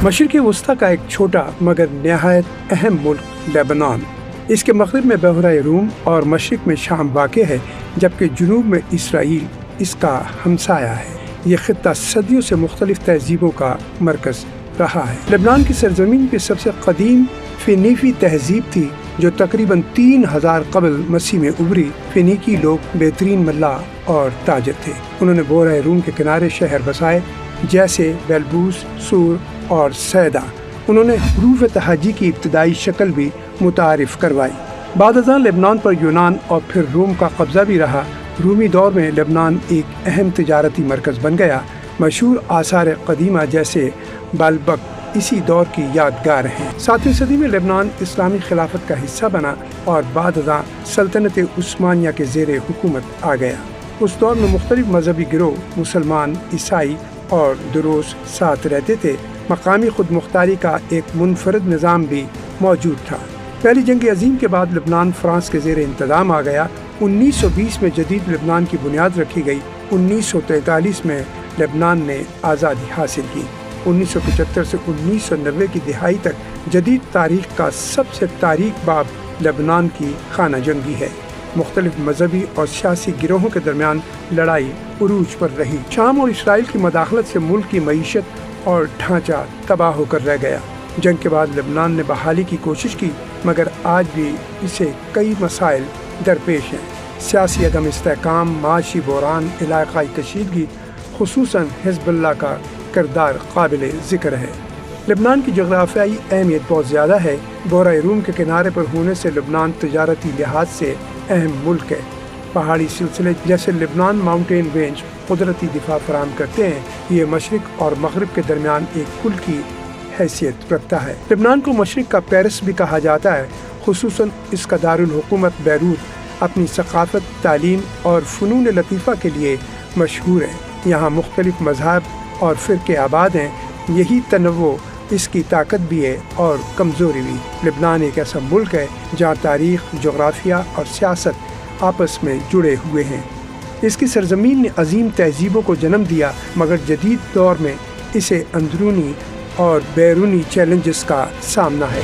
مشرقی وسطی کا ایک چھوٹا مگر نہایت اہم ملک لیبنان، اس کے مغرب میں بحیرہ روم اور مشرق میں شام واقع ہے، جبکہ جنوب میں اسرائیل اس کا ہمسایہ ہے۔ یہ خطہ صدیوں سے مختلف تہذیبوں کا مرکز رہا ہے۔ لبنان کی سرزمین پہ سب سے قدیم فینیفی تہذیب تھی، جو تقریباً 3000 قبل مسیح میں ابھری۔ فینیکی لوگ بہترین ملاح اور تاجر تھے۔ انہوں نے بحیرہ روم کے کنارے شہر بسائے، جیسے بیلبوس، سور اور سیدا۔ انہوں نے حروف تہجی کی ابتدائی شکل بھی متعارف کروائی۔ بعد ازاں لبنان پر یونان اور پھر روم کا قبضہ بھی رہا۔ رومی دور میں لبنان ایک اہم تجارتی مرکز بن گیا۔ مشہور آثار قدیمہ جیسے بالبک اسی دور کی یادگار ہیں۔ 7ویں صدی میں لبنان اسلامی خلافت کا حصہ بنا اور بعد ازاں سلطنت عثمانیہ کے زیر حکومت آ گیا۔ اس دور میں مختلف مذہبی گروہ، مسلمان، عیسائی اور دروز ساتھ رہتے تھے۔ مقامی خود مختاری کا ایک منفرد نظام بھی موجود تھا۔ پہلی جنگ عظیم کے بعد لبنان فرانس کے زیر انتظام آ گیا۔ 1920 میں جدید لبنان کی بنیاد رکھی گئی۔ 1943 میں لبنان نے آزادی حاصل کی۔ 1975 سے 1990 کی دہائی تک جدید تاریخ کا سب سے تاریک باب لبنان کی خانہ جنگی ہے۔ مختلف مذہبی اور سیاسی گروہوں کے درمیان لڑائی عروج پر رہی۔ شام اور اسرائیل کی مداخلت سے ملک کی معیشت اور ڈھانچہ تباہ ہو کر رہ گیا۔ جنگ کے بعد لبنان نے بحالی کی کوشش کی، مگر آج بھی اسے کئی مسائل درپیش ہیں۔ سیاسی عدم استحکام، معاشی بحران، علاقائی کشیدگی، خصوصاً حزب اللہ کا کردار قابل ذکر ہے۔ لبنان کی جغرافیائی اہمیت بہت زیادہ ہے۔ بحیرہ روم کے کنارے پر ہونے سے لبنان تجارتی لحاظ سے اہم ملک ہے۔ پہاڑی سلسلے جیسے لبنان ماؤنٹین رینج قدرتی دفاع فراہم کرتے ہیں۔ یہ مشرق اور مغرب کے درمیان ایک پل کی حیثیت رکھتا ہے۔ لبنان کو مشرق کا پیرس بھی کہا جاتا ہے، خصوصاً اس کا دارالحکومت بیروت اپنی ثقافت، تعلیم اور فنون لطیفہ کے لیے مشہور ہے۔ یہاں مختلف مذاہب اور فرقے آباد ہیں۔ یہی تنوع اس کی طاقت بھی ہے اور کمزوری بھی۔ لبنان ایک ایسا ملک ہے جہاں تاریخ، جغرافیہ اور سیاست آپس میں جڑے ہوئے ہیں۔ اس کی سرزمین نے عظیم تہذیبوں کو جنم دیا، مگر جدید دور میں اسے اندرونی اور بیرونی چیلنجز کا سامنا ہے۔